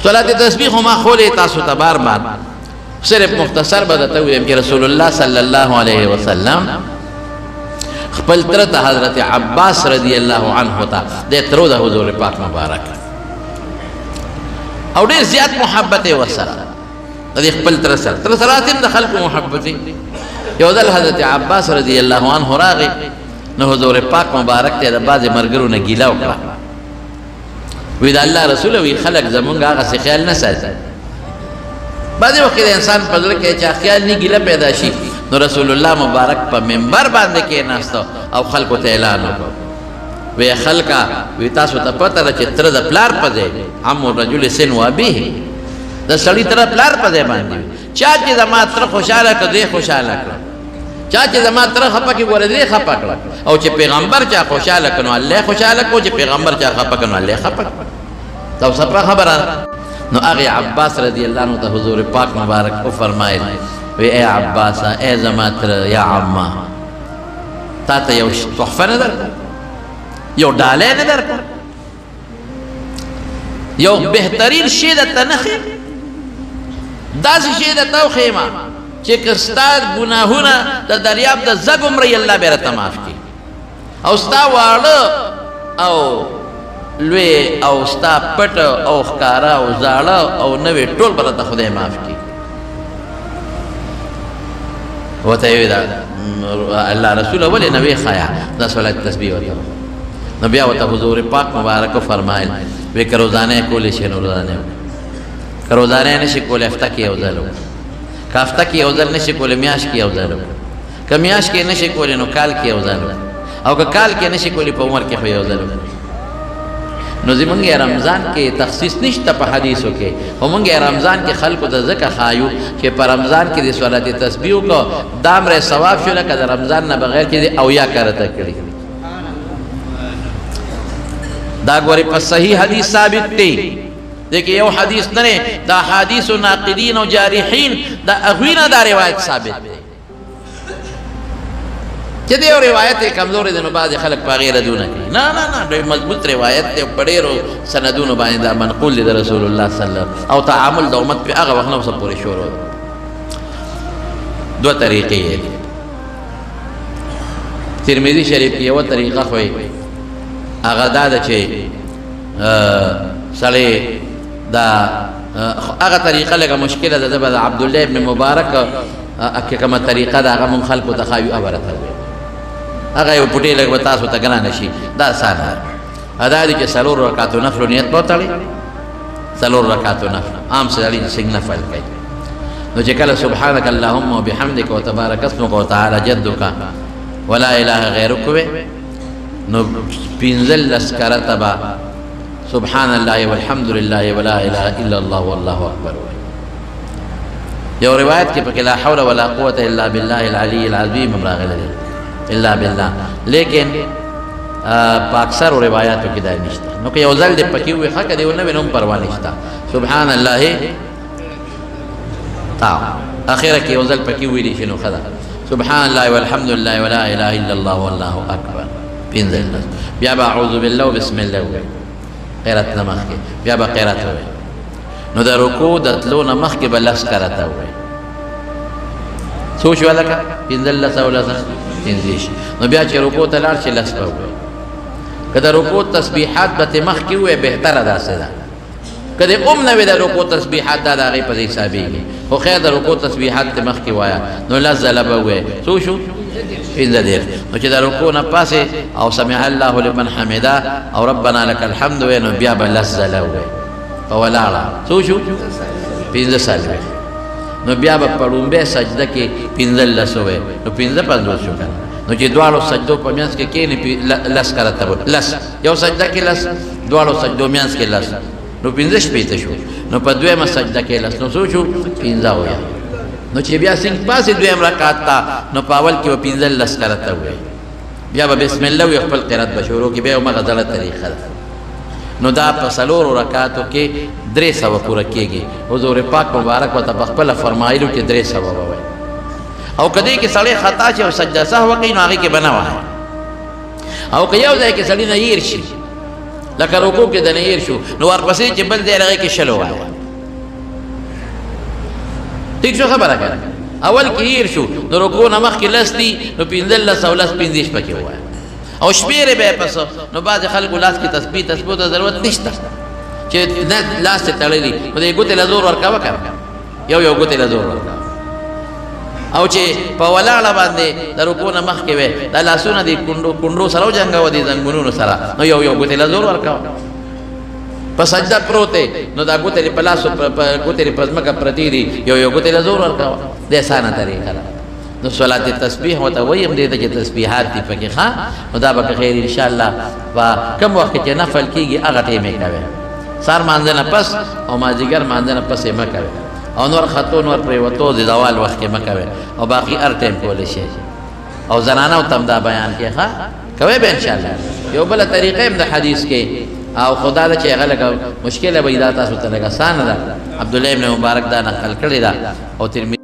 صلاة تسبیح ما خولی تاسو ته بار بار صرف مختصر به درته ویم چې رسول الله صلی الله علیه وسلم خپل تره ته حضرت عباس رضی الله عنه ته د ترو د حضور پاک مبارک او ډېر زیات محبت یې ورسره د خپل تره سره تر سره د خلکو محبت یو ځل حضرت عباس رضی الله عنه راغی نو حضور پاک مبارک ته د بعضې ملګرو نه ګیله وکړه وی د الله رسول وی خلک زمونږ هغسې خیال نه ساتي بعضې وخت د انسان په زړه کې چې خیال نه ګیله پیدا شي نو رسول الله مبارک په منبر باندې کېناسته او خلکو ته اعلان وکړ وی خلکه وی تاسو ته پته ده چې تره د پلار په ځای عمو رجل سن و ابیه د سړي تره پلار په ځای باندې چا چې زما تره خوشحاله کړ دی خوشحاله کړ چا چې زما تره خفه کړي ګوره دی خفه کړه او چې پیغمبر چا خوشحاله کړ نو الله خوشحاله کړو چې پیغمبر چا خفه کړ نو الله خفه کړ دا سپه خبره نو هغه عباس رضی الله عنه ته حضور پاک مبارک کو فرمایل وی اے عباس اے زما تره یا عمه تا ته یو تحفه نه درکړه یو ډالۍ نه درکړه یو بهترین شی درته نه ښیم داسې شی درته وښیمه چې که ستا ګناهونه د دریاب د زګ عمرې الله به راته معاف کړي او ستا واړه او لوی او ستا پټ او ښکاره او زاړه او نوې ټول به راته خدای معاف کړي ورته یې ویل الله رسوله ولې نه ویې ښایه دا صلات تسبیح ورته نو بیا ورته حضور پاک مبارک فرمایل وی که روزانه یې کولی شي نو روزانه یې که روزانه یې نه شي کولی هفته کې یو ځل وکړه که هفته کې یو ځل نه شي کولی میاشت کې یو ځل وکړه که میاشت کې نه شي کولی نو کال کې یو ځل وکړه او که کال کې نه شي کولی په عمر کې خو یو ځل وکړه نو زمونږ رمضان کې تخصیص نشته په حدیثو کې خو مونږ رمضان کې خلکو ته ځکه ښایو چې په رمضان کې د صلات تسبیح وکړو دا امر ثواب شو لکه د رمضان نه بغیر چې د اویا کرته کړي دا ګورې په صحیح حدیث ثابت دی دیکھیں یو حدیث نه دا حدیث ناقدین و جارحین دا اغوینا دا روایت ثابت دی چې دی یو روایت کمزور دی نو بعض خلک په غیر دونه کوي نه نه نه ډېر مضبوط روایت دی په ډېرو سندونو باندې دا منقول دی د رسول الله صلی الله علیه وسلم او تعامل د امت په هغه وخت نه اوسه پورې شروع دوه طریقې دي ترمذی شریف کې یوه طریقه خو هغه دا ده چې سړی دا هغه طریقه لږه مشکله ده به د عبدالله ابن مبارک که کومه طریقه ده هغه مونږ خلکو ته ښایو هغه راته هغه یو پټې لږ به تاسو ته ګرانه شي دا اسانه دا دی چې څلور رکعاتو نفلو نیت به وتړئ څلور رکعاتو نفل عام سړي څنګه نفل کوي نو چې کله سبحانك اللهم وبحمدك وتبارك اسمك وتعالى جدك ولا اله غيرك نو پنځل لسکرته به سبحان الله والحمد لله ولا اله الا الله والله اکبر یو روایت کې پکې لا حول ولا قوه الا بالله العلي العظیم راغلی دی الا بالله لیکن په اکثر روایتو کې دا نشته نو که یو ځل دې پکې وي ښه که دې ونه وي نو هم پروا نشته سبحان الله اخره کې یو ځل پکې ویلی شي نو ښه ده سبحان الله والحمد لله ولا اله الا الله والله اکبر پنځه بیا به اعوذ بالله وبسم الله وایي قرات نه مخکې بیا به قرات وایي نو د رکوع د تلو نه مخکې به لس کرته وایي څو شوه لکه پنځلس او لس پنځه شي نو بیا چې رکوع ته لاړ شي لس به وایي که د رکوع تسبیحات به ترې مخکې ووایي بهتره داسې ده که د نه وي د رکوع تسبیحات دا د هغې په ځای حسابېږي خو خیر د رکوع تسبیحات ترې مخکې وایه نو لس ځله به ووایي څو شو پنځه دېرش نو چې د رکوع نه پاسې او سمع الله لمن حمده او ربنا لك الحمد وایي نو بیا به لس ځله ووایي په ولاړه څو شو پنځه څلوېښت نو بیا به په لومبۍ سجده کې پنځلس ووایي نو پنځه پنځوس شو که نه نو چې دواړو سجدو په منځ کې کښېني لس کرته لس یو سجده کې لس دواړو سجدو منځ کې لس نو پنځه شپېته شو نو په دویمه سجده کې لس نو څو شو پنځه ووایه نو چې بیا څنګه پاسې دویم رکعت ته نو په اول کې به پنځلس کرته ووایي بیا به بسم الله وایي خپل قرات به شروع کړي بیا همغه زړه طریقه ده نو دا په څلورو رکعاتو کې 300 پوره کېږي حضور پاک مبارک ورته په خپله فرمایلو کې 300 ووایي او کدی کې سړی خطا شي او سجده سهو کوي نو هغې کې به نه وایي او که یو ځای کې سړي نه هیر شي لکه رکوع کې د نه شو نو ورپسې چې بل دی هغې کې شل ووایه ٹھیک شو خبره کنه اول کې هیر شو نو رکوع نه مخکې لس دي نو 15 او لس 15 پکې ووایه او شمېرې به یې پس نو بعضې خلکو لاس کې تسبیح ته ضرورت نشته چې نه لاس یې تړلي نو د ګوتې له زور ورکوه که یو ګوتې له زور ورکوه او چې په ولاړه باندې د رکوع نه مخکې وې دا لاسونه دې کونډو سره وجنګوه دې زنګونونو سره نو یو ګوتې له زور ورکوه په سجده پروت دی نو دا ګوتې دې په لاسو ګوتې دې په ځمکه پرتې دي یو ګوتې له زور ورکوه د اسانه طریقه ده نو صلات تسبیح ورته ویم دې ته چې تسبیحات دي پکې ښه نو دا به خیر انشاءالله په کوم وخت کې چې نفل کېږي هغه ټیم یې کوئ سار مانځه نه پس او مازدیګر مانځه نه پس یې مه کوئ او نور خطو نور پرېوتو د زوال وخت کې مه کوئ او باقي هر ټیم کولی شئ او زنانو ته هم دا بیان کې ښه کوئ به انشاءالله یو بله طریقه هم د حدیث کې او خدا دا چې هغه لږه مشکله به دا تاسو ته لږه اسانه ده عبدالله ابن مبارک دا نقل کړې ده او ترمذي